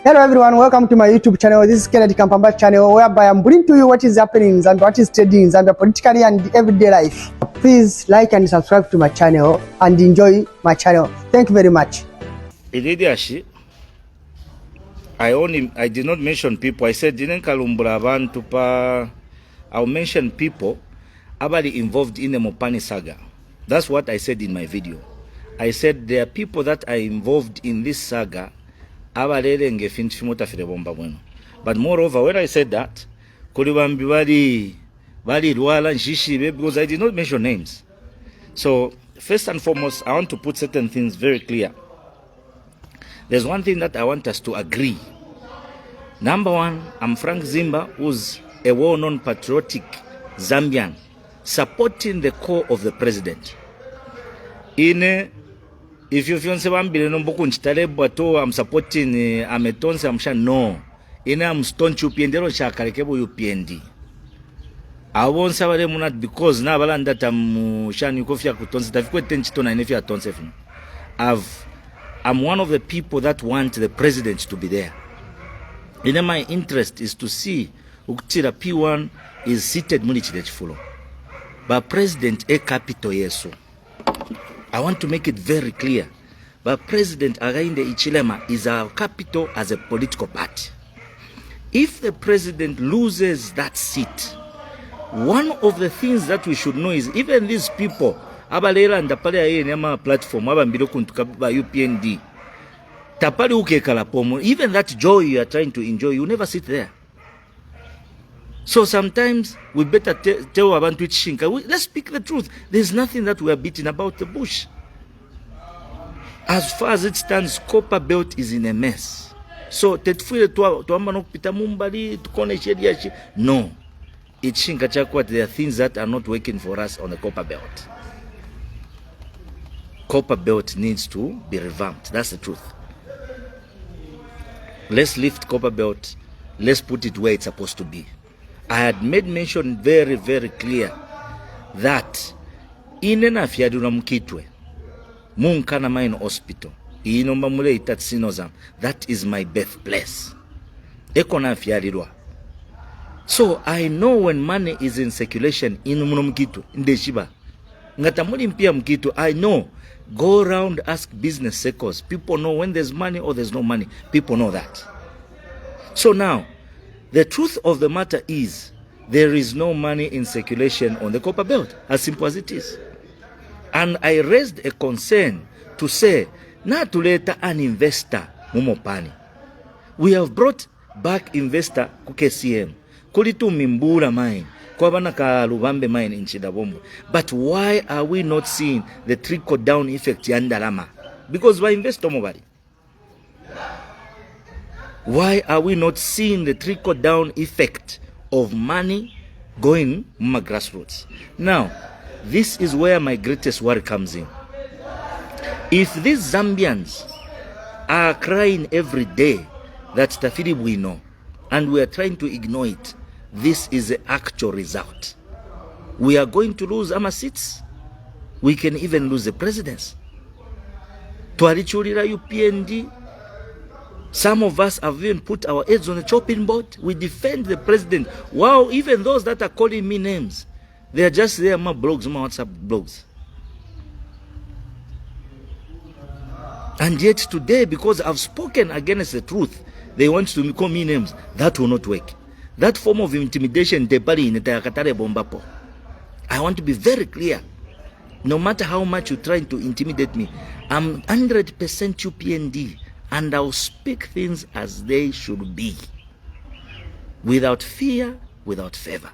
Hello everyone, welcome to my YouTube channel. This is Kennedy Kampamba channel, whereby I'm bringing to you what is happening in Zambia, what is trending in Zambia politically and everyday life. Please like and subscribe to my channel and enjoy my channel. Thank you very much. I did not mention people. I said I'll mention people already involved in the Mopani saga. That's what I said in my video. I said there are people that are involved in this saga. But moreover, when I said that, because I did not mention names. So first and foremost, I want to put certain things very clear. There's one thing that I want us to agree. Number one, I'm Frank Zimba, who's a well-known patriotic Zambian, supporting the core of the president. If you feel I'm supporting Ametonse, I'm sure no. I'm stone UPND UPND. I won't say that because now that I'm I'm one of the people that want the president to be there. My interest is to see Uktira P1 is seated Munichi. But President a capital yeso. I want to make it very clear. But President Againde Ichilema is our capital as a political party. If the president loses that seat, one of the things that we should know is even these people, abalela and tapale platform, UPND, even that joy you are trying to enjoy, you never sit there. So sometimes we better tell abantu Shinka. Let's speak the truth. There's nothing that we are beating about the bush. As far as it stands, Copper Belt is in a mess. So no, it's Shinka Chakwat. There are things that are not working for us on the Copper Belt. Copper Belt needs to be revamped. That's the truth. Let's lift Copper Belt. Let's put it where it's supposed to be. I had made mention very, very clear that in an afiaduna mkitwe, Munkana Mine Hospital, that is my birthplace. So I know when money is in circulation in Munomkitu, in Deshiba, Ngatamuli Mpia Mkitu, I know. Go around, ask business circles. People know when there's money or there's no money. People know that. So now, the truth of the matter is, there is no money in circulation on the Copper Belt, as simple as it is. And I raised a concern to say, not to let an investor, Mopani. We have brought back investor, KCM, Kulitu Mimbura mine, Kwabanaka Lubambe mine in Chidabombo. But why are we not seeing the trickle-down effect Yandalama? Because we invest nobody. Why are we not seeing the trickle-down effect of money going to grassroots? Now, this is where my greatest worry comes in. If these Zambians are crying every day that Tafiri we know, and we are trying to ignore it, this is the actual result. We are going to lose our seats. We can even lose the presidency. Tuarichurira UPND. Some of us have even put our heads on the chopping board. We defend the president. Wow, even those that are calling me names, they are just there, my blogs, my WhatsApp blogs. And yet today, because I've spoken against the truth, they want to call me names. That will not work. That form of intimidation, I want to be very clear. No matter how much you're trying to intimidate me, I'm 100% UPND. And I'll speak things as they should be. Without fear, without favor.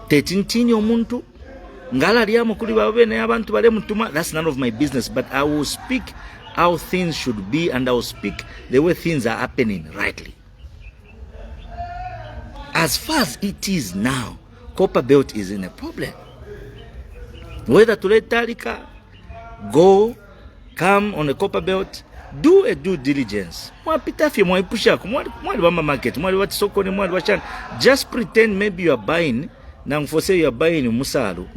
That's none of my business. But I will speak how things should be, and I will speak the way things are happening rightly. As far as it is now, Copper Belt is in a problem. Whether to let Tarika go, come on the Copper Belt, do a due diligence. Just pretend maybe you are buying. Now for say you are buying Musalu.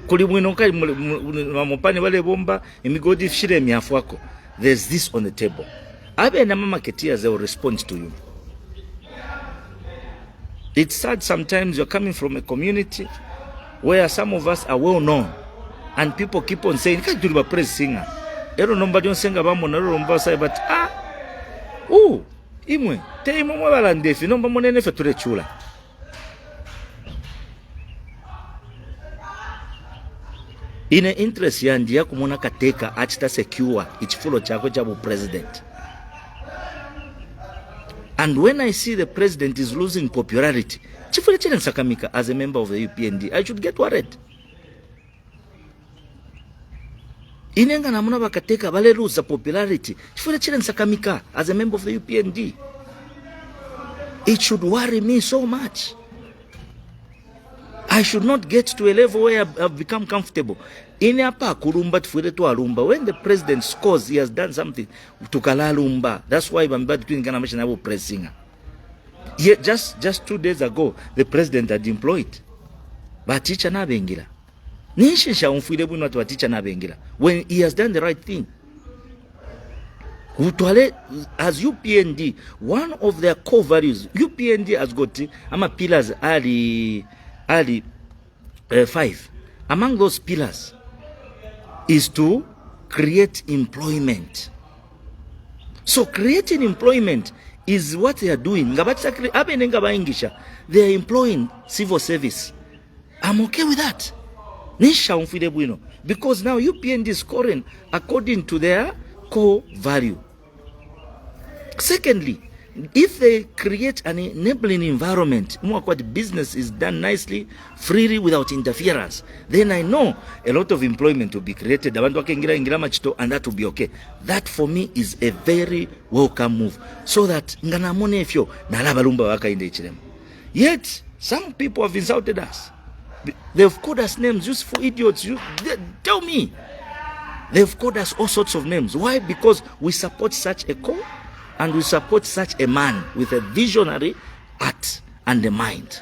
kuli mwino kali Mopani wale bomba emigodi fishire emiafu wako. There's this on the table. Abe na marketeers, they will respond to you. It's sad sometimes you're coming from a community where some of us are well known and people keep on saying kai tuli ba praise singer ero nomba dyonsenga bamona ero nomba say but imwe te imwe mwabala ndefi nomba monene fe tule chula. Ine interest ya ndiya kumona kateka achita secure ichifulo chako chabu president. And when I see the president is losing popularity, chifule chile nsakamika as a member of the UPND, I should get worried. Inenga namuna bakateka bale lose popularity, chifule chile nsakamika as a member of the UPND. It should worry me so much. I should not get to a level where I've become comfortable. Ine apa kurumba tufure tu alumba. When the president scores, he has done something. Tukala alumba. That's why I'm bad doing kana machine abo pressing. Yet just 2 days ago, the president had employed. But teacher na bengila. Nishi sha unfuile bunu watu teacher na bengila. When he has done the right thing. As UPND, one of their core values, UPND has got pillars ali 5. Among those pillars is to create employment. So creating employment is what they are doing. They are employing civil service. I'm okay with that. Because now UPND is scoring according to their core value. Secondly, if they create an enabling environment, the business is done nicely, freely, without interference, then I know a lot of employment will be created, and that will be okay. That for me is a very welcome move. So that yet some people have insulted us. They've called us names, useful idiots. Tell me. They've called us all sorts of names. Why? Because we support such a cause. And we support such a man with a visionary heart and a mind.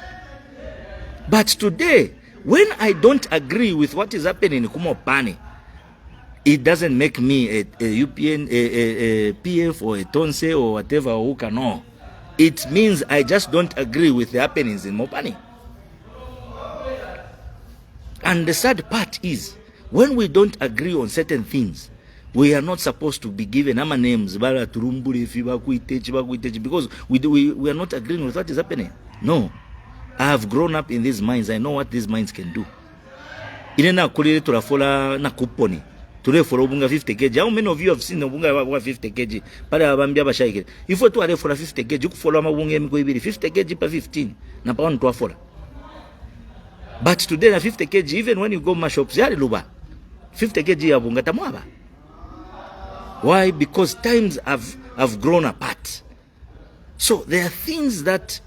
But today, when I don't agree with what is happening in Mopani, it doesn't make me a UPN, a PF or a Tonse or whatever, or Uka, no. It means I just don't agree with the happenings in Mopani. And the sad part is, when we don't agree on certain things, we are not supposed to be given names because we are not agreeing with what is happening. No. I have grown up in these minds. I know what these minds can do. Inena kulile turafola na kuponi. Ture for obunga 50 kg. How many of you have seen obunga 50 kg? Para abambia bashaike. If you are for 50 kg, you follow mabunga mko ibiri 50 kg per 15. Na pa on twafola. But today na 50 kg, even when you go my shops, yari luba. 50 kg abunga tamwaba. Why? Because times have grown apart. So there are things that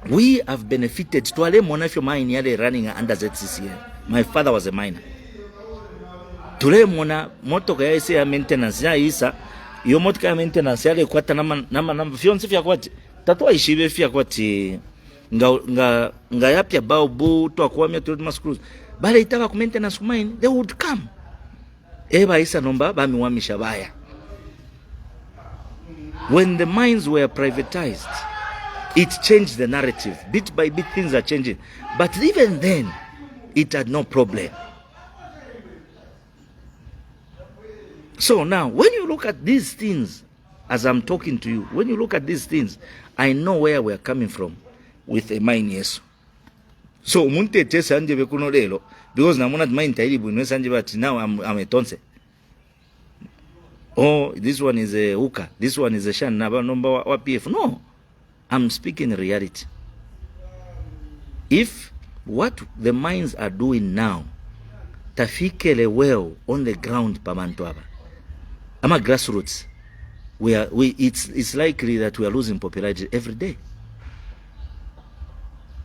we have benefited. To ale mona if your mine running under ZCCA. My father was a miner. Tule mona moto kaya ise ya maintenance ya isa. Yo moto kaya maintenance yale kwata nama fionsi fya kwati. Tatua ishibe fya kwati nga yapya baobu to akwamia to screws. Bale itaka ku maintenance mine, they would come. Eba isa nomba bami wamisha baya. When the mines were privatized, it changed the narrative. Bit by bit things are changing. But even then, it had no problem. So now, when you look at these things, as I'm talking to you, when you look at these things, I know where we're coming from with a mine, yes. So munte tesa anje bekuno lelo because namona mine tailibu no sanje but now I'm a tonse. Oh, this one is a uka, this one is a shan naba number wa PF. No. I'm speaking reality. If what the mines are doing now tafikele well on the ground pamantwaba. Ama grassroots. It's likely that we are losing popularity every day.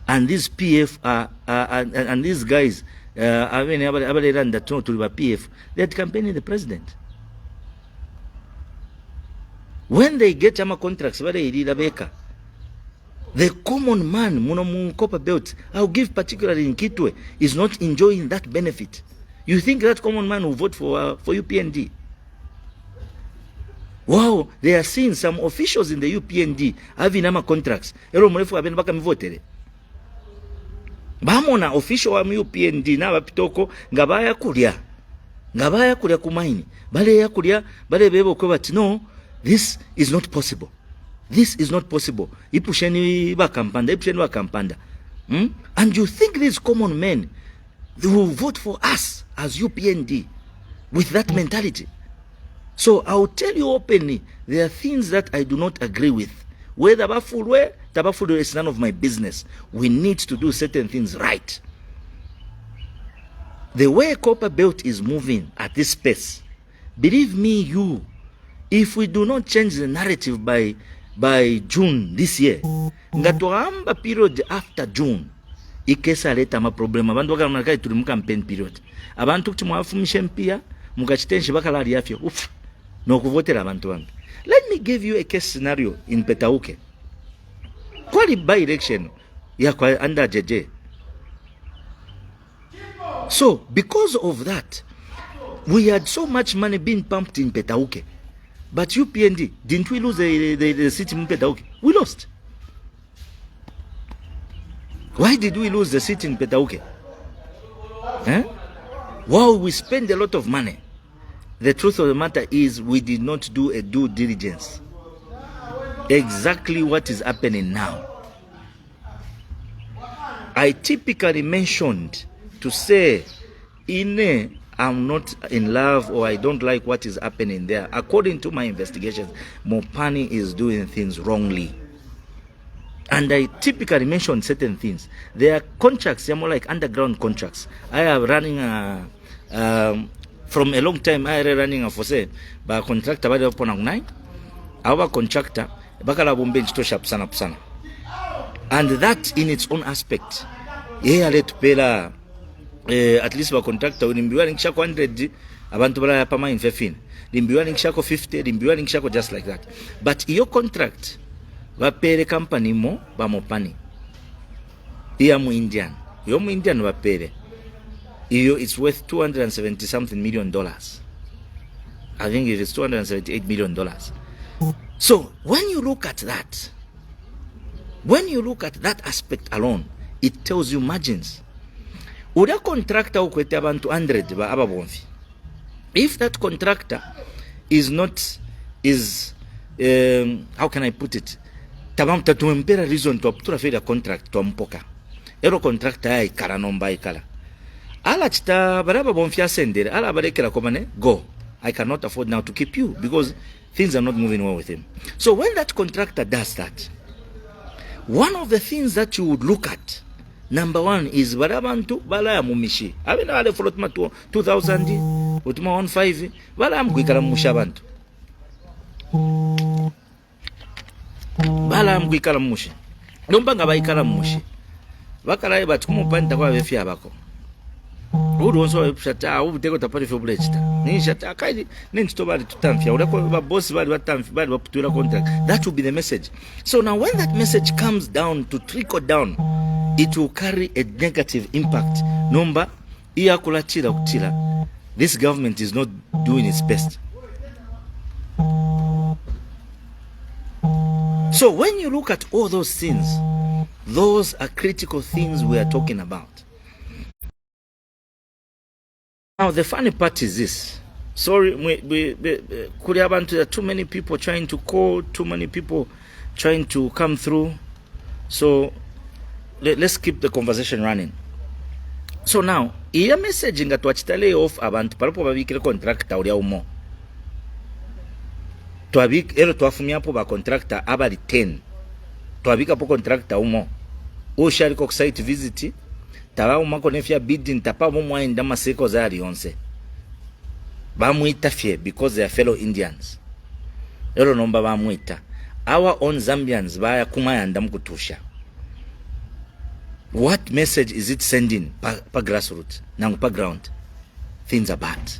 And these PF and these guys, I mean, PF, they're campaigning the president. When they get contracts, The common man, muno copper belt, I'll give particularly in Kitwe, is not enjoying that benefit. You think that common man will vote for UPND? Wow, they are seeing some officials in the UPND having ama contracts. Ero mrefu abeni baka mivotere. Bamona official wa UPND na bapitoko ngabaya kulia. Ngabaya kulia kumaini. Bale ya kulia, bale bebo kwa bati, no, this is not possible. This is not possible. Ipusheni bakampanda. And you think these common men, they will vote for us as UPND with that mentality? So I'll tell you openly, there are things that I do not agree with. Whether Tabafulwe is none of my business. We need to do certain things right. The way Copper Belt is moving at this pace, believe me, if we do not change the narrative by June this year, ngatoamba period after June, ikesa leta ma problem. Abantu bakamanaka tuli mu campaign period. Abantu kutimwafumisha mpia, mukachitenshi bakalali afya. No kuvotera abantu bantu. Let me give you a case scenario in Petauke. Kwali by election ya kwa under JJ. So because of that, we had so much money being pumped in Petauke. But UPND, didn't we lose the seat in Petauke? We lost. Why did we lose the seat in Petauke? Wow, we spend a lot of money. The truth of the matter is we did not do a due diligence. Exactly what is happening now. I typically mentioned to say, I'm not in love or I don't like what is happening there. According to my investigations, Mopani is doing things wrongly. And I typically mention certain things. There are contracts, they're more like underground contracts. I am running from a long time, I am running for say, by a contractor, by the Ponang 9. Our contractor, Bakala Bombe Chitosha Psana Psana. And that in its own aspect, let pay at least by contractor, limbiwa nikishako 100, abantu bala ya pama in 15. Limbiwa nikishako 50, limbiwa nikishako just like that. But your contract, wapere company mo, ba Mopani. Iya mu Indian. Yo mu Indian wapere. It's worth $270 something million. I think it is $278 million. So when you look at that, aspect alone, it tells you margins. Uda contractor ukwete abantu 100 ba ababonfi. If that contractor is how can I put it? Tabam tatumpera reason to aptura feda contract to mpoka. Ero contractor ya ikala nomba ikala. Ala chita baraba bonfia sendere, ala barekela komane, go. I cannot afford now to keep you because things are not moving well with him. So when that contractor does that, one of the things that you would look at, number one is barabantu bala ya mumishi. Abena wale folotma 2000, utuma 15, bala ya mkuikala mushabantu. Bala ya mkuikala mushi. Nombanga baikala mushi. Bakala ya batukumu panta kwa vefia bako. Uru onso shata ubuteko tapari feblechita. Ni shata kaidi nento bali tutamfia. Urako ba boss bali batamfi bali baputura contract. That will be the message. So now when that message comes down to trickle down, it will carry a negative impact. Number iya kulachira kutila. This government is not doing its best. So when you look at all those things, those are critical things we are talking about. Now the funny part is this. Sorry, there are too many people trying to call, too many people trying to come through. So let's keep the conversation running. So now, iya message nga tuachitale off abantu palapo babikire contractor uli umo. Tuabik ero tuafumia po ba contractor abali 10. Tuabika po contractor umo. O shari ko site visit. Taba umako nefia bidding tapa mwa indama seko za alionse. Bamuita fie because they are fellow Indians. Ero nomba bamuita. Our own Zambians baya kumaya ndamu kutusha. What message is it sending pa grassroots, nangu pa ground? Things are bad.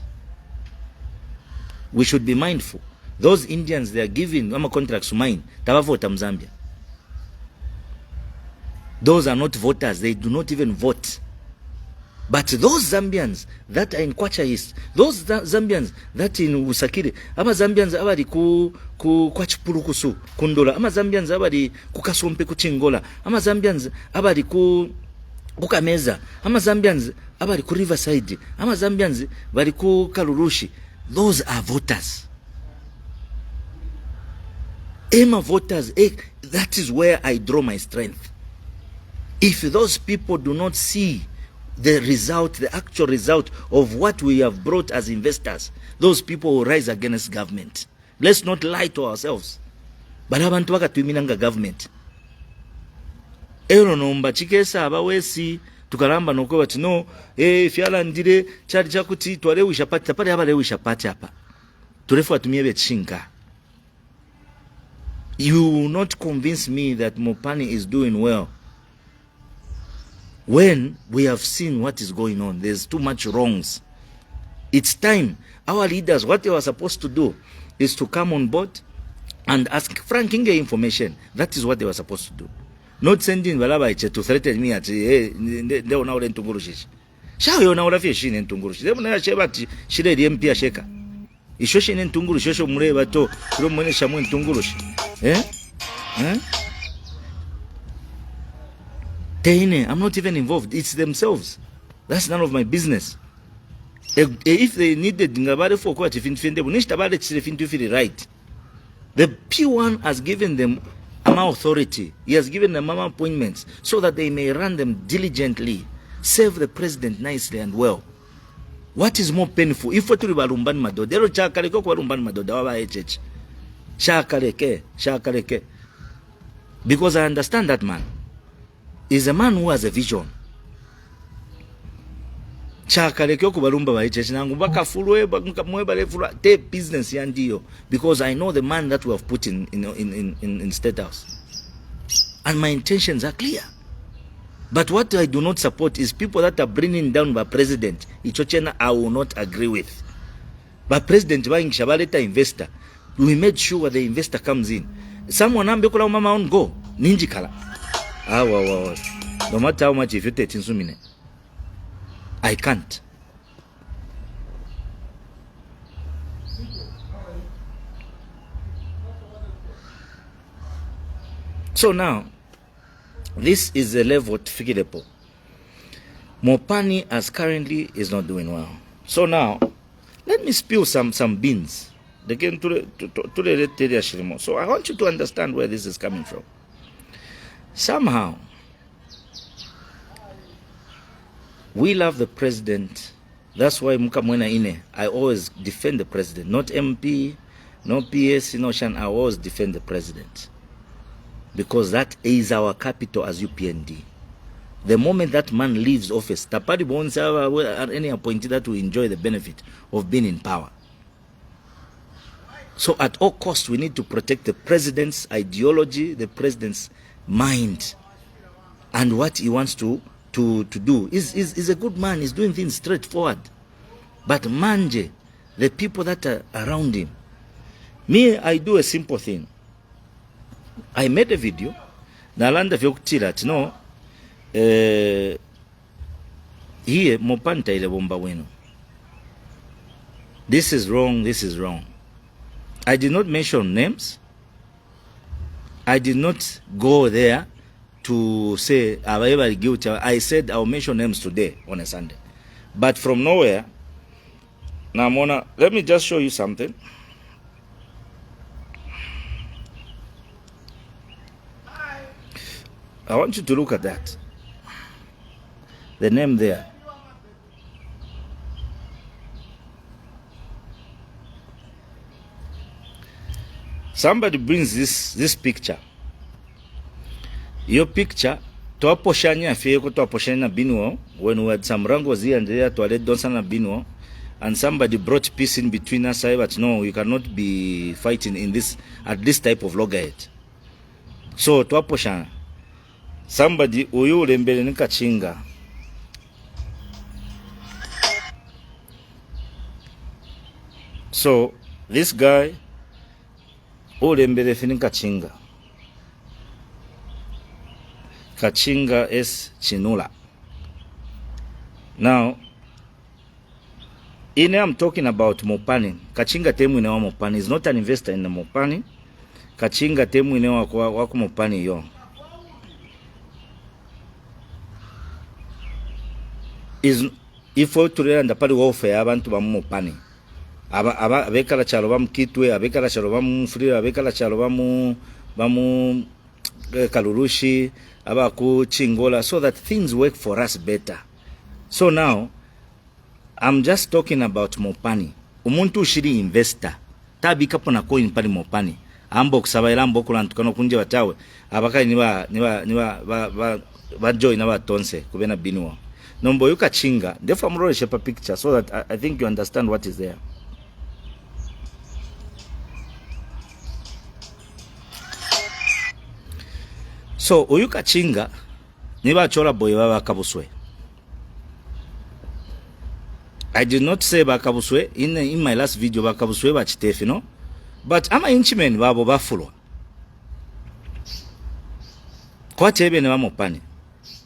We should be mindful. Those Indians, they are giving ama contracts to mine. Taba vota Mzambia. Those are not voters. They do not even vote. But those Zambians that are in Kwacha East, those Zambians that in Usakire, ama Zambians abali ku Kwachipurukusu, Kundola, ama Zambians abali ku Kasompe Kuchingola, ama Zambians abali ku Kukameza, ama Zambians abali ku Riverside, ama Zambians bali ku Kalurushi. Those are voters. Ema voters, that is where I draw my strength. If those people do not see the result, the actual result of what we have brought as investors, those people will rise against government. Let's not lie to ourselves. But abantu bakatuiminanga government. Ero nomba chikesa abawesi tukalamba nokwe bati no fyala ndire chali chakuti twale wishapati pale aba le wishapati hapa. Turefu atumie bechinga. You will not convince me that Mopani is doing well when we have seen what is going on. There's too much wrongs. It's time. Our leaders, what they were supposed to do is to come on board and ask Frank Zimba information. That is what they were supposed to do. Not sending Balabaiche to threaten me at they will now learn to Gurushi. Shall you now have a shin in Tungurushi? They will not share about Shire the MP Sheka. Ishoshin in Tungurush, Mureba to Rumone Shamu in Tungurush. I'm not even involved. It's themselves. That's none of my business. If they needed Ngabare for what if in right. The P1 has given them authority. He has given them appointments so that they may run them diligently, serve the president nicely and well. What is more painful? If we rumban mado, dero chakaleko kwa rumban mado dawa HH. Shakaleke. Because I understand that man is a man who has a vision. Chakaleke kubalumba ba HH nangu baka fulwe mweba le fulwa te business yandiyo, because I know the man that we have put in State House. And my intentions are clear. But what I do not support is people that are bringing down by president. Ichochena I will not agree with. But president buying shabaleta investor, we made sure the investor comes in. Someone ambe kula mama on go ninji kala. Wow. No matter how much if you take in sumine, I can't. So now, this is the level to figure it out. Mopani as currently is not doing well. So now, let me spill some beans. They came to the So I want you to understand where this is coming from. Somehow, we love the president. That's why Mukamwena Ine, I always defend the president. Not MP, no PS, no Shan, I always defend the president. Because that is our capital as UPND. The moment that man leaves office, Tapari won't have any appointee that will enjoy the benefit of being in power. So at all costs, we need to protect the president's ideology, the president's mind, and what he wants to do. He's a good man. He's doing things straightforward. But manje, the people that are around him. Me, I do a simple thing. I made a video. Nalanda vyokutira, no. Here, Mopanta ile bomba wenu. This is wrong. This is wrong. I did not mention names. I did not go there to say everybody guilty. I said I'll mention names today on a Sunday. But from nowhere, now Mona, let me just show you something. I want you to look at that. The name there. Somebody brings this picture. Your picture, tuaposhanya fiyeko tuaposhanya na binuo, when we had some wrangles here and there, tuale donsa na binuo, and somebody brought peace in between us, but no, you cannot be fighting in this, at this type of loggerhead. So tuaposhanya. Somebody uyu lembele nika chinga. So this guy ulembele finika chinga. Kachinga S. Chinula. Now, I'm talking about Mopani. Kachinga temu inewa Mopani. Is not an investor in the Mopani. Kachinga temu inewa wako Mopani yo. Is ifo turera ndapali wofe abantu ba Mopani. Abekala chalo bamu Kitwe, abekala chalo bamu Frira, abekala chalo bamu Kalurushi, abaku Chingola, so that things work for us better. So now, I'm just talking about Mopani. Umuntu ushiri investor. Tabi kapo na coin pali Mopani. Ambo kusabaila ambo kulantukano kunje watawe. Abakai niwa join na watonse kubena binuwa. Nombo yuka chinga. Therefore I'm rolling shape a picture so that I think you understand what is there. So uyuka chinga niba chola boy baba kabuswe. I did not say bakabuswe in my last video bakabuswe bachitefi no, but ama inchimen babo bafulo. Kwa chebe ne Mopani.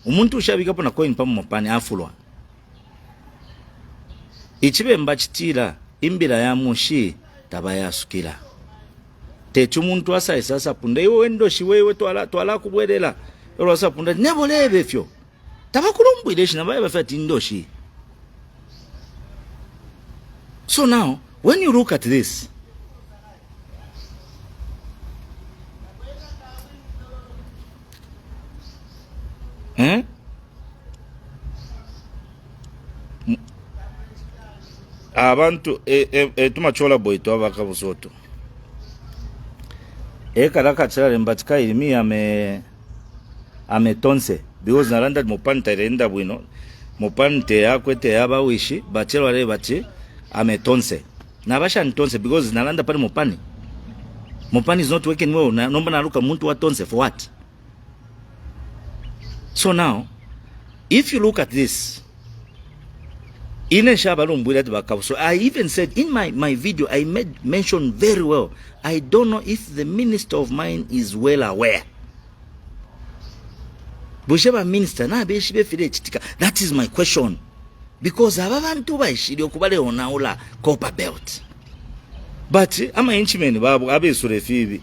Umuntu ushabika po na coin pa Mopani afulwa. Ichibe mbachitira imbira ya mushi tabaya sukila. Techu muntu asa sasa punde iwe ndoshi wewe twala kubwedela. Ero asa punde nebolebe fyo. Tabakulumbu ideshi na baye bafati ndoshi. So now, when you look at this, abantu tumachola boy to abakabusoto kalaka chara mbatika ilimi ame tonse because nalanda Mopani tairenda bwino Mopani te yakwete yaba wishi bachelo wale bachi ame tonse na basha ntonse because nalanda pale Mopani. Mopani is not working well. Nomba naluka muntu wa tonse for what? So now, if you look at this, so I even said in my video, I made mention very well. I don't know if the minister of mine is well aware. That is my question. Because abantu bashiri okubale onaula copper belt. But ama inchimen babu abe surefibi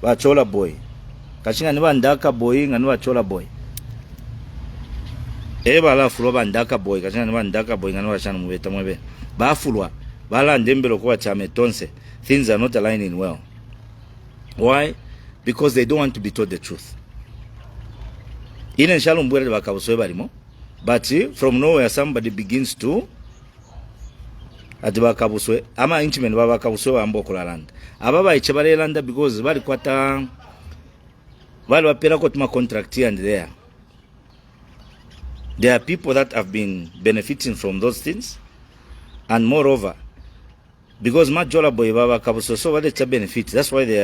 bachola boy. Kachinga niba ndaka boy ngani bachola boy. Bala fulo bandaka boy kachinga niba ndaka boy ngani bashana mubeta mwebe. Bafulwa bala ndembelo kwa chame tonse. Things are not aligning well. Why? Because they don't want to be told the truth. Ine shalo mbwele bakabuswe balimo. But from nowhere somebody begins to atibakabuswe ama inchimen baba kabuswe bambo kulalanda ababa ichebale landa because bali kwata bali wapera ko tuma contract here and there are people that have been benefiting from those things, and moreover because majola boy baba kabuswe so wale cha benefit, that's why they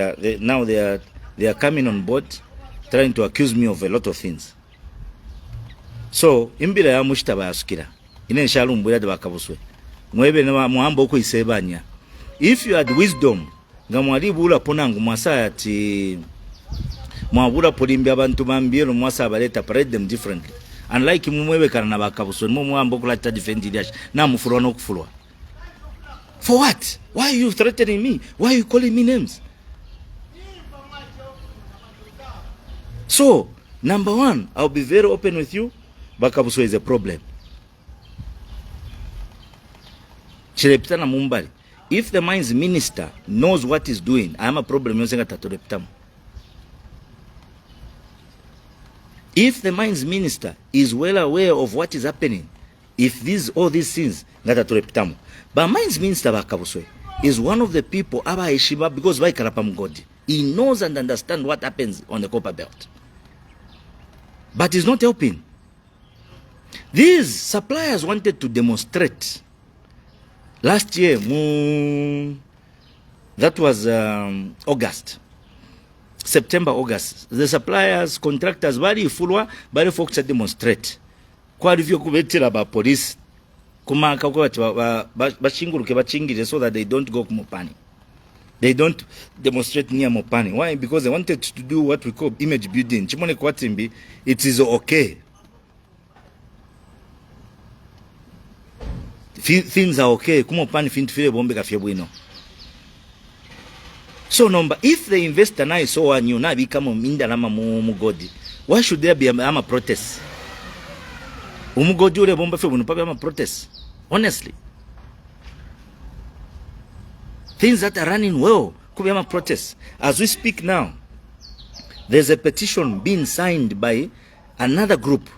are coming on board trying to accuse me of a lot of things. So imbira ya mushtaba yasukira ine nshalu mbira de bakabuswe mwebe na muambo ko isebanya. If you had wisdom ngamwalibula ponangu mwasa ati mwabula polimbi abantu bambiro mwasa baleta parade them differently, unlike mwebe kana na bakabuswe mwambo ko lata defend dash na mufurwa no kufurwa. For what? Why are you threatening me? Why are you calling me names? So number one, I'll be very open with you. Bakabuswe is a problem. Chirepitana mumbali. If the mines minister knows what he's doing, I am a problem. If the mines minister is well aware of what is happening, if all these things, but mines minister Bakabuswe is one of the people aba Eshiba because by Karapam God. He knows and understands what happens on the copper belt. But he's not helping. These suppliers wanted to demonstrate last year, that was September, August. The suppliers, contractors, very fulwa, very folks demonstrate. Kwa review kubetira ba police, kuma kakwa bashinguru ke bachingire so that they don't go Mopani. They don't demonstrate near Mopani. Why? Because they wanted to do what we call image building. Chimone kwatimbi, it is okay. Things are okay. Kumopani fintfile bombe kafye bwino. So number, if the investor na iso wa new na become minda lama mugodi, why should there be a protest? Umugodi ule bomba fe bunu pabe ama protest. Honestly. Things that are running well, could be a protest. As we speak now, there's a petition being signed by another group.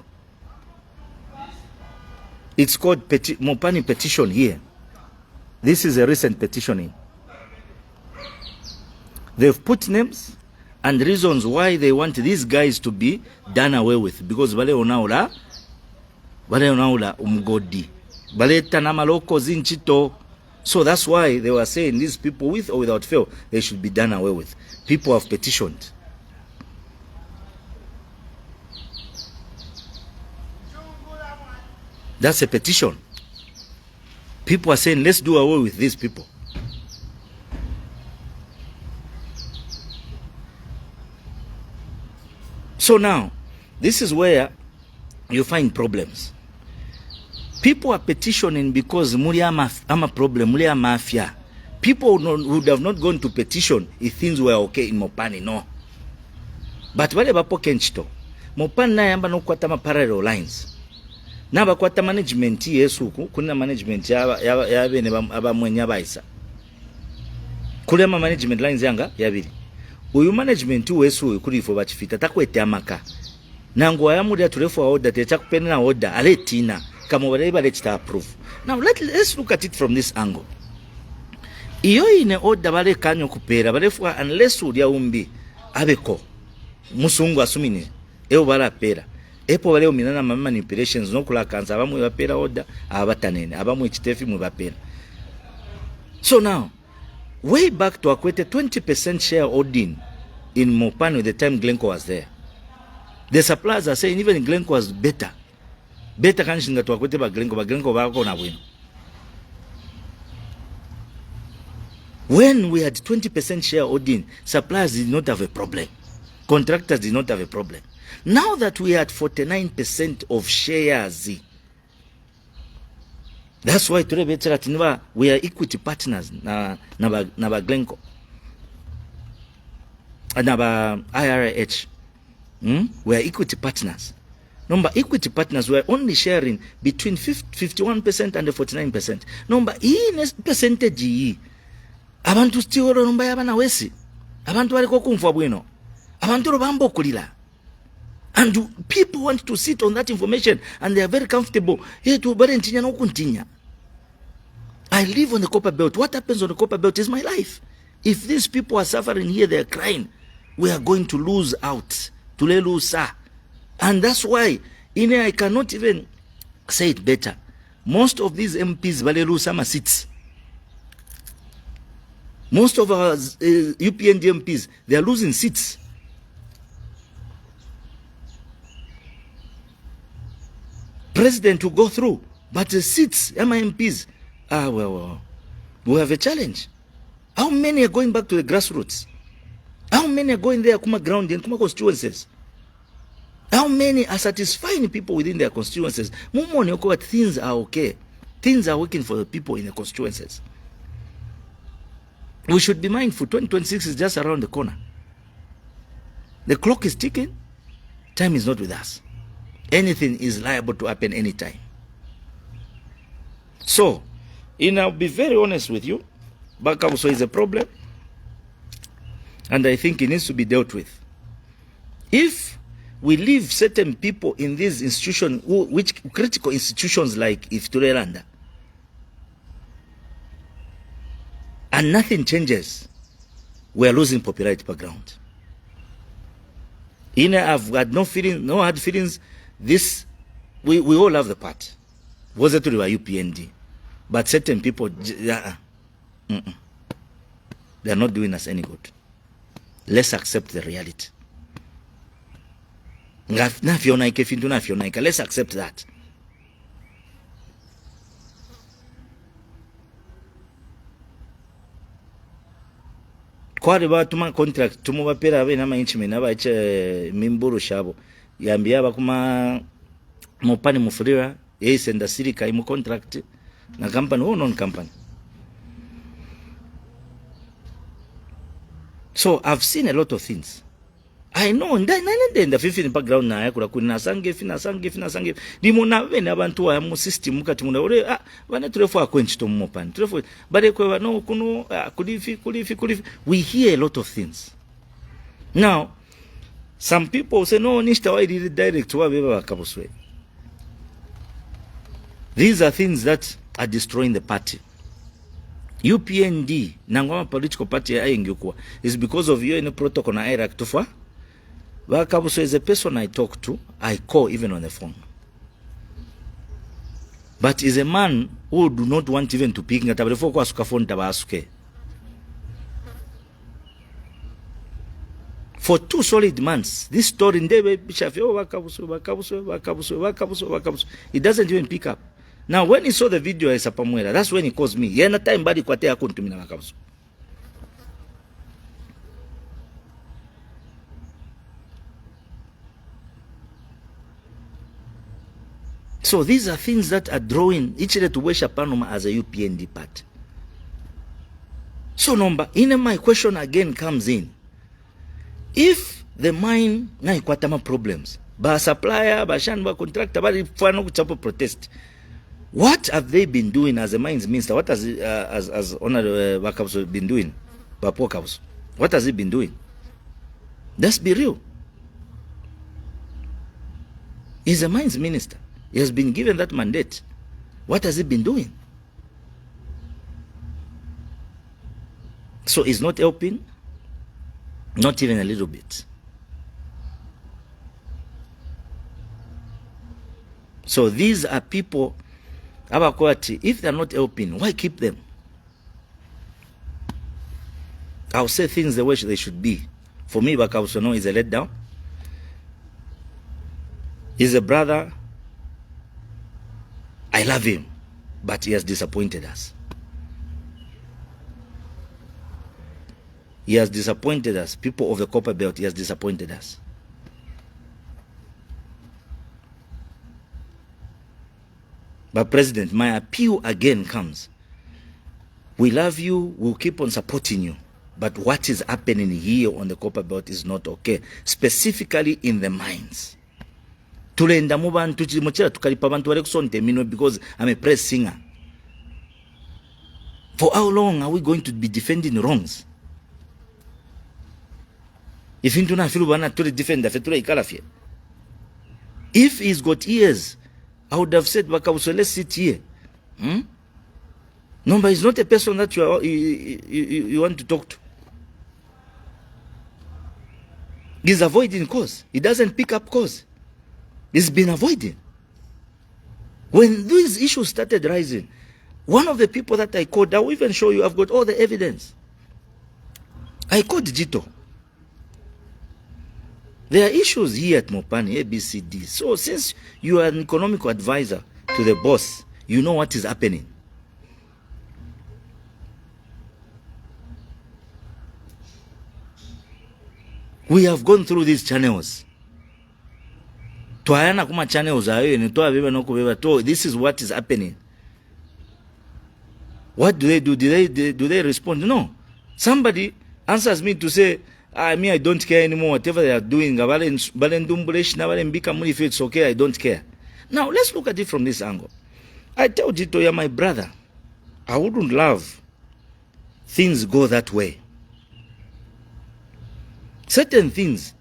It's called Mopani petition here. This is a recent petitioning. They've put names and reasons why they want these guys to be done away with. Because bale onaula umgodi. Bale tanama loko zinchito. So that's why they were saying these people, with or without fail, they should be done away with. People have petitioned. That's a petition. People are saying, let's do away with these people. So now, this is where you find problems. People are petitioning because muli ama problem, muli mafia. People would have not gone to petition if things were okay in Mopani, no. But wale bapo kenchito, Mopani na yamba no kwata ma parallel lines. Na ba kwata management yesu kuna management ya bene aba mwenya baisa. Kule ma management lines yanga yabiri. Uyu management wesu kuri fo bachifita takwete amaka. Nango ya muri aturefu wa order techa kupena na order aletina. Kama whatever let's approve. Now let's look at it from this angle. Iyo ine order bale kanyo kupera bale fwa unless udia umbi abeko musungu asumine eo bala pera epo bale uminana manipulations no kula kanza abamwe bapera order abatanene abamwe chitefi mu bapera. So now way back to akwete 20% share holding in Mopani the time Glencoe was there. The suppliers are saying even Glencoe was better. Better kanishinga to akwete ba Glencoe bako na bwino. When we had 20% share holding, suppliers did not have a problem. Contractors did not have a problem. Now that we had 49% of shares, that's why today we are equity partners na Glencoe. Na IRH. We are equity partners. Number equity partners were only sharing between 51% and 49%. Number percentage abantu still number yabana wesi. Abantu baliko kumfwa bwino. Abantu bambo kulila. And people want to sit on that information and they are very comfortable. Hey, to barentinya no kuntinya. I live on the copper belt. What happens on the copper belt is my life. If these people are suffering here, they are crying. We are going to lose out. Tulelusa. And that's why I cannot even say it better. Most of these MPs balelu sama seats. Most of our UPND MPs, they are losing seats. President will go through, but the seats, MPs, well, we have a challenge. How many are going back to the grassroots? How many are going there, kuma ground and kuma constituencies? How many are satisfying people within their constituencies? Things are okay. Things are working for the people in the constituencies. We should be mindful. 2026 is just around the corner. The clock is ticking. Time is not with us. Anything is liable to happen anytime. So, I'll be very honest with you. Back also is a problem. And I think it needs to be dealt with. If we leave certain people in these institutions, which critical institutions like Ifturelanda, and nothing changes, we are losing popularity background. I've got no hard feelings. This, we all have the part. Was it to the UPND? But certain people, they are not doing us any good. Let's accept the reality. Let's accept that. kwali batuma contract tumubapera abe nama inchime naba mimburu shabo yambia bakuma Mopani mufurira senda sirika imu contract na company or non company. So I've seen a lot of things. I know in the 15 background na yakula kuna sange limona bene abantu wa mu system mukati muna ore bana turefo akwenchi to Mopani turefo bare kwa no kuno kulifi we hear a lot of things. Now some people say no nishta wa direct wa beba kabuswe. These are things that are destroying the party. UPND nangoma political party ya ingekuwa is because of you in protocol na Iraq tufa. Wakabuso is a person I talk to, I call even on the phone. But is a man who do not want even to pick ngata before kwa suka phone tabasuke. For 2 solid months, this story ndebe bishafi wakabuso. It doesn't even pick up. Now when he saw the video ya Sapamwela, that's when he calls me. Yena time badi kwa te akuntu mina wakabuso. So these are things that are drawing each to Wesha Panoma as a UPND part. So number, my question again comes in. If the mine na ikwatama problems, ba supplier, ba shan, ba contractor, ba fano kuchapo protest, what have they been doing as a mines minister? What has as Honorable Bakabso been doing? Bapokabso. What has he been doing? Let's be real. He's a mines minister. He has been given that mandate. What has he been doing? So he's not helping, not even a little bit. So these are people, if they're not helping, why keep them? I'll say things the way they should be. For me, Bakausono is a letdown. He's a brother. I love him, but he has disappointed us. He has disappointed us. People of the Copper Belt, he has disappointed us. But President, my appeal again comes. We love you, we'll keep on supporting you. But what is happening here on the Copper Belt is not okay, specifically in the mines. Tulenda mu bantu mochera tukalipa bantu bale kusonte mino because I'm a press singer. For how long are we going to be defending wrongs? If into na filu bana to defend the fetura ikalafie. If he's got ears, I would have said Bakabuso, let's sit here. No, but he's not a person that you want to talk to. He's avoiding cause. He doesn't pick up cause. He's been avoiding. When these issues started rising, one of the people that I called, I will even show you, I've got all the evidence. I called Jito. There are issues here at Mopani, ABCD. So since you are an economical advisor to the boss, you know what is happening. We have gone through these channels. This is what is happening. What do they do? Do they respond? No. Somebody answers me to say, I don't care anymore. Whatever they are doing, if it's okay, I don't care. Now, let's look at it from this angle. I tell Jito, you're my brother. I wouldn't love things go that way. Certain things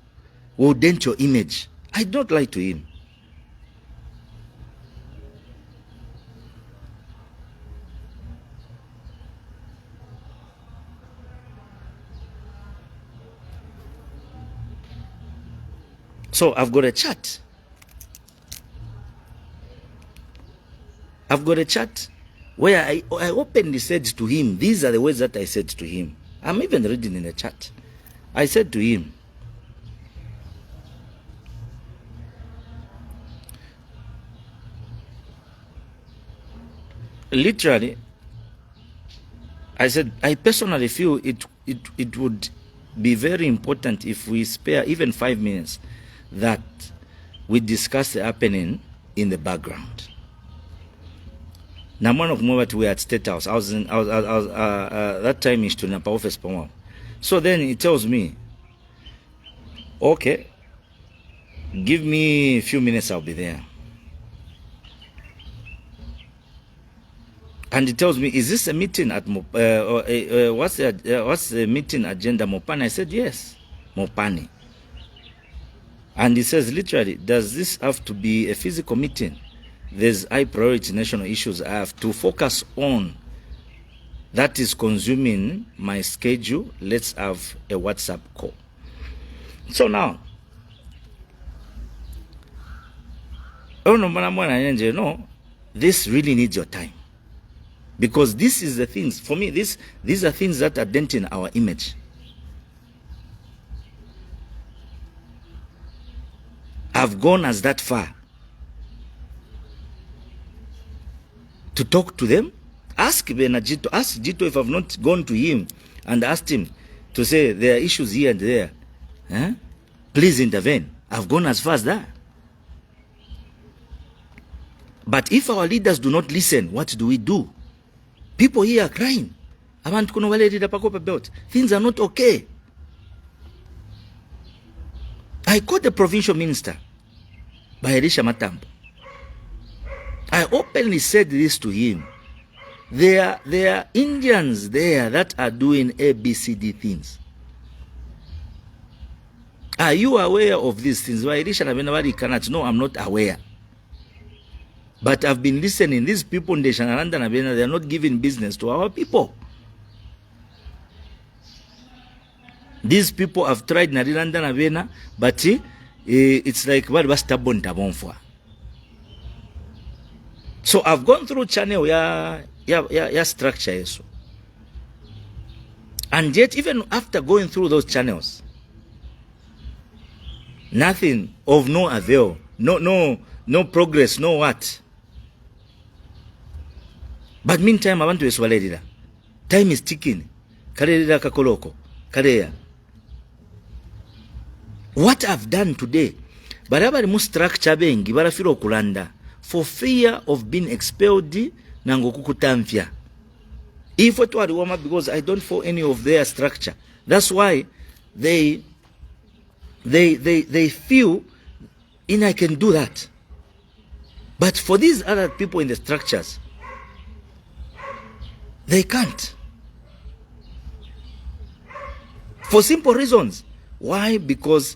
will dent your image. I don't lie to him. So I've got a chat. I've got a chat where I openly said to him, these are the words that I said to him. I'm even reading in the chat. I said to him, literally, I said, I personally feel it would be very important if we spare even 5 minutes that we discuss the happening in the background. Namwana kumweba we at State House. I was that time in Napa office. So then he tells me, okay, give me a few minutes, I'll be there. And he tells me, is this a meeting at what's the meeting agenda, Mopani? I said, yes, Mopani. And he says, literally, does this have to be a physical meeting? There's high priority national issues I have to focus on. That is consuming my schedule. Let's have a WhatsApp call. So now, no, this really needs your time. Because this is the things, for me, these are things that are denting our image. I've gone as that far to talk to them. Ask Benajito, ask Jito if I've not gone to him and asked him to say there are issues here and there. Please intervene. I've gone as far as that. But if our leaders do not listen, what do we do? People here are crying. Things are not okay. I called the provincial minister, Baherisha Matambo. I openly said this to him. There are Indians there that are doing ABCD things. Are you aware of these things? No, I'm not aware. But I've been listening. These people in the Shanaranda Nabena, they are not giving business to our people. These people have tried Nariranda Nabena, but it's like what was stubborn tabonfwa. So I've gone through channel ya structure yeso. And yet even after going through those channels, nothing of no avail, no progress, no what. But meantime, I want to eswaledira. Time is ticking. Karelira kakoloko. Kareya. What I've done today, barabari mu structure bengi barafira okulanda for fear of being expelled nangokukutamfya. If it were warm up because I don't follow any of their structure. That's why they feel I can do that. But for these other people in the structures, they can't. For simple reasons. Why? Because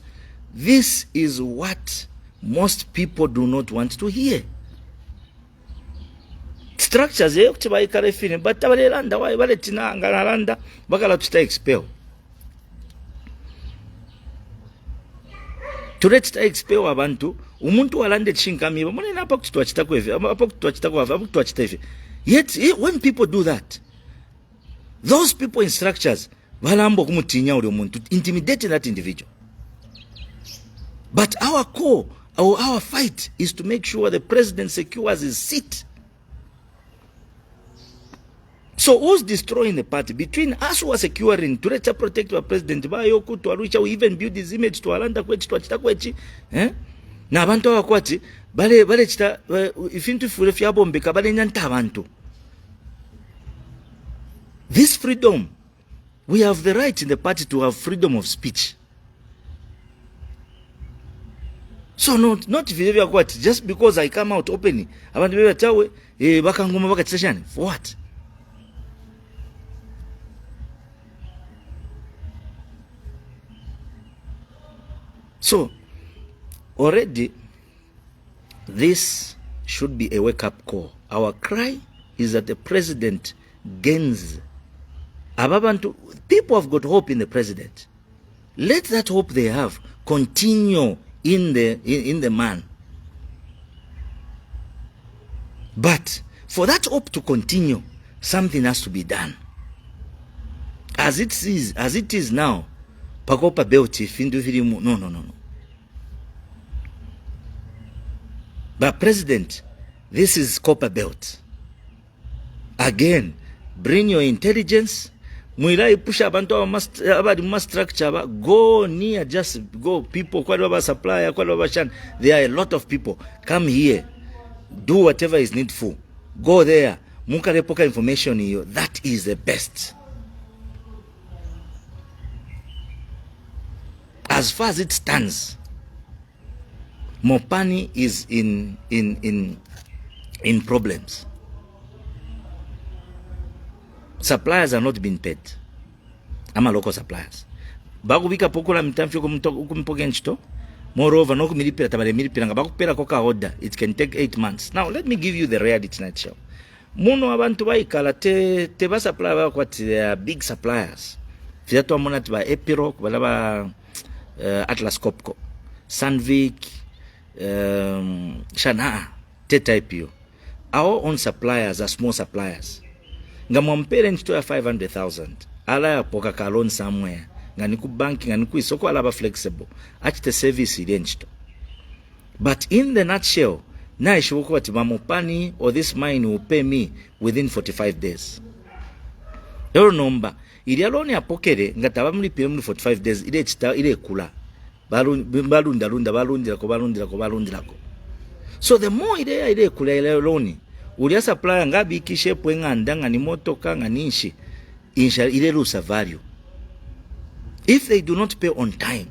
this is what most people do not want to hear. Structures, but why expel. Tuletita expel abantu umuntu alande chinkamiba munena apa kutwachitako hivi apa kutwachita hivi. Yet when people do that, those people in structures balambo kumutinya uli umuntu, intimidating that individual. But our core, our fight is to make sure the president secures his seat. So who's destroying the party? Between us who are securing, to protect our president, to even build his image to alanda kwechi, na abantu abakwati bale chita ifintu fure fyabombe kabale nyanta abantu. This freedom, we have the right in the party to have freedom of speech. So not just because I come out openly, abantu bebe tawe bakangoma bakatishani. For what? So, already, this should be a wake-up call. Our cry is that the president gains. People have got hope in the president. Let that hope they have continue in the man. But for that hope to continue, something has to be done. As it is now, Pakopa Belti, Findu Firimu, no. But President, this is Copper Belt. Again, bring your intelligence, Mwila push abantu abadi mu structure go near, just go people kwa baba supplier kwa baba shan. There are a lot of people. Come here, do whatever is needful. Go there, mukarepoka information hiyo. That is the best. As far as it stands, Mopani is in problems. Suppliers are not being paid. I'm a local suppliers. Bakubika pokola mtamfyo kumpoke nchito. Moreover, no kumilipira tabale milipira nga bakupera koka order. It can take 8 months. Now, let me give you the reality nutshell. Muno abantu baikala te ba supplier ba kwa big suppliers. Fiato amona tiba Epiro, kubalaba Atlas Copco, Sandvik, Shana, te type you. Our own suppliers are small suppliers. Nga mwampere nchito ya 500,000. Ala ya poka ka loan somewhere. Nga niku banking, nga niku isoko alaba flexible. Achite service ili nchito. But in the nutshell, na ishiwoko wati Mopani or this mine will pay me within 45 days. Yoro nomba. Ili alone ya pokere, nga taba muli pay muli 45 days, ile chita, ile kula. Balundilako. So the more ile kula ile alone, ulia supplier ngabi ikishe pwenga ndanga ni motoka nga ninshi insha ile lusa value. If they do not pay on time,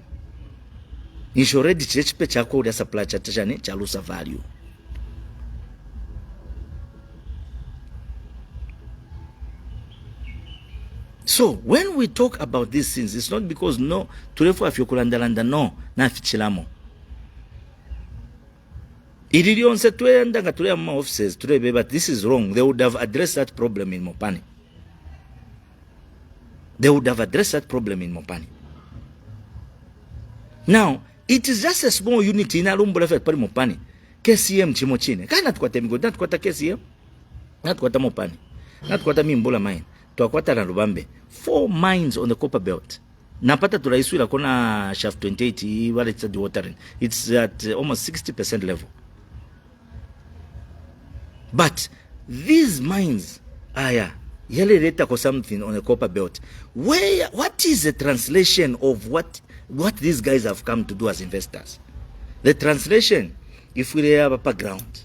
insurance chichepe chako ulia supplier chatachane cha lusa value. So when we talk about these things, it's not because no tulefu afyokulandalanda no na fichilamo. Idilionse tuenda nga tule ama offices tulebe, but this is wrong. They would have addressed that problem in Mopani. They would have addressed that problem in Mopani. Now, it is just a small unit in Alumbo left pari Mopani. KCM chimochine. Kana tukwata migo, na tukwata KCM, na tukwata Mopani, na tukwata Mimbola mine, tukwata na Lubambe. 4 mines on the copper belt. Napata tulaiswila kona shaft 28 wale it's the watering. It's at almost 60% level. But these mines aya yale reta ko something on the copper belt. What is the translation of what these guys have come to do as investors? The translation, if we have a background,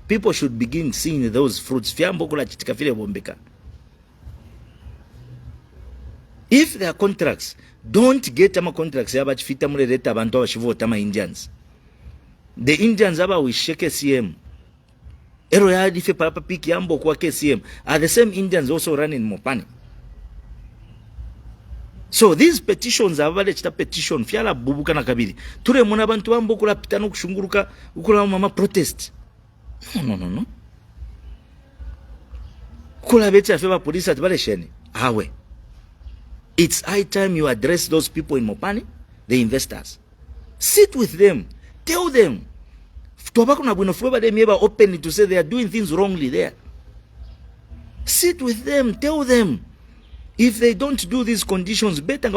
people should begin seeing those fruits. Fiambokula chitikafile bombeka. If there are contracts, don't get ama contracts ya bachifita mule reta abantu abashivota ama Indians. The Indians aba we shake CM. Ero ya dife papa piki ambo kwa KCM are the same Indians also running Mopani. So these petitions are vale chita petition fiala bubuka na kabili. Ture mona bantu ambo kula pitano kushunguruka ukula mama protest. No. Kula beti afeba polisi atibale sheni. Awe. It's high time you address those people in Mopani, the investors. Sit with them. Tell them. Openly to say they are doing things wrongly there. Sit with them. Tell them. If they don't do these conditions, better.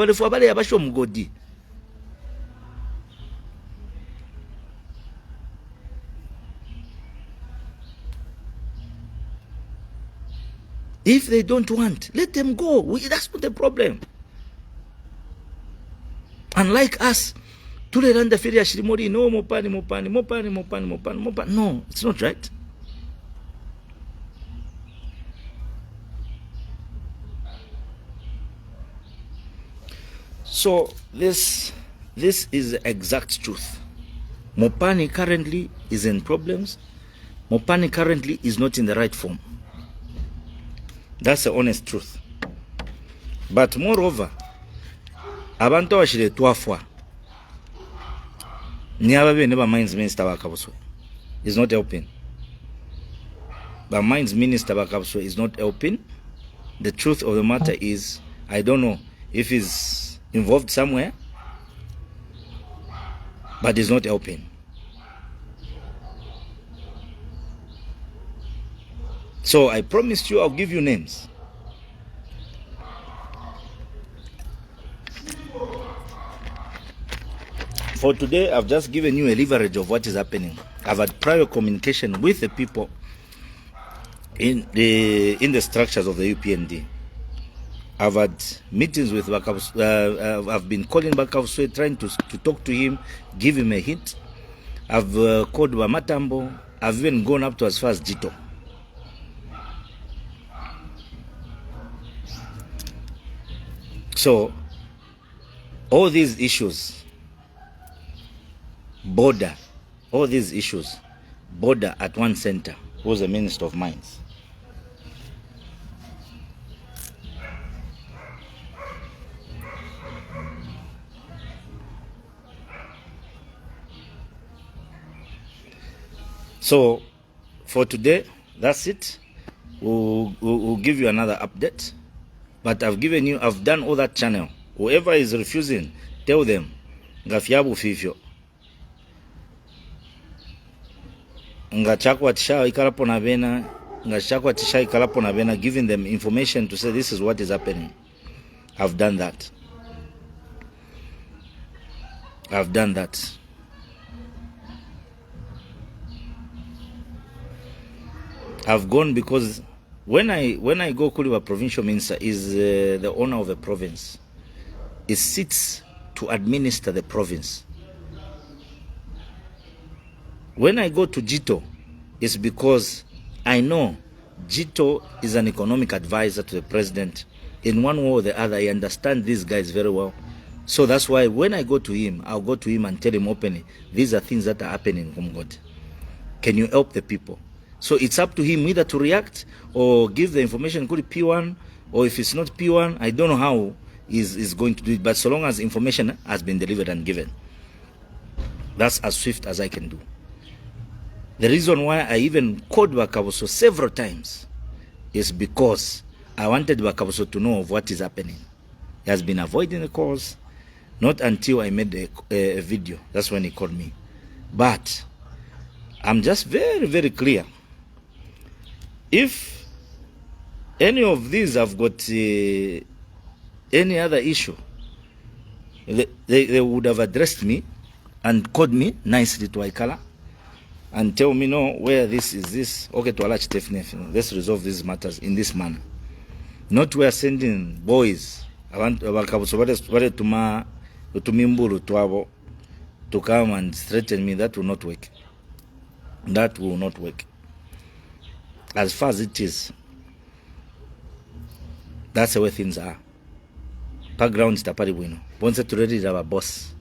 If they don't want, let them go. That's not the problem. Unlike us, Tuleranda feria shirimori, no Mopani. No, it's not right. So this is the exact truth. Mopani currently is in problems. Mopani currently is not in the right form. That's the honest truth. But moreover, abantu bashire twafwa. Niababe never minds minister bakabuswe is not helping. But minds minister bakabuswe is not helping. The truth of the matter is, I don't know if he's involved somewhere, but he's not helping. So I promised you I'll give you names. For today, I've just given you a leverage of what is happening. I've had prior communication with the people in the structures of the UPND. I've had meetings with I've been calling Bakavswe, trying to talk to him, give him a hint. I've called Wamatambo. I've even gone up to as far as Jito. So, all these issues, border at one center, who's the Minister of Mines. So, for today, that's it. We'll give you another update. But I've done all that channel. Whoever is refusing, tell them. Ngafyabu fifyo. Ngachakwa tisha ikalapo na bena. Ngachakwa tisha ikalapo na bena. Giving them information to say this is what is happening. I've done that. I've gone because when I go, Kuliwa provincial minister is the owner of the province. It sits to administer the province. When I go to Jito, it's because I know Jito is an economic advisor to the president. In one way or the other, I understand these guys very well. So that's why when I go to him, I'll go to him and tell him openly, these are things that are happening in God. Can you help the people? So it's up to him either to react or give the information, could it P1, or if it's not P1, I don't know how he's going to do it. But so long as information has been delivered and given, that's as swift as I can do. The reason why I even called Bakabuso several times is because I wanted Bakabuso to know of what is happening. He has been avoiding the calls, not until I made a video. That's when he called me. But I'm just very, very clear. If any of these have got any other issue, they would have addressed me and called me nicely to Aikala and tell me, no, where this is this. Okay, to Alach definitely. Let's resolve these matters in this manner. Not we are sending boys. I want to come and threaten me. That will not work. That will not work. As far as it is, that's the way things are. Background is tapari bueno. Once to ready our boss.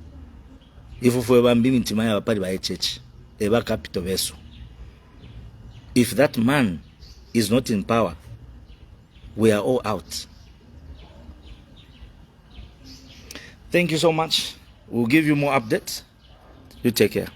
If we were being to my party by church, eba capital vessel. If that man is not in power, we are all out. Thank you so much. We'll give you more updates. You take care.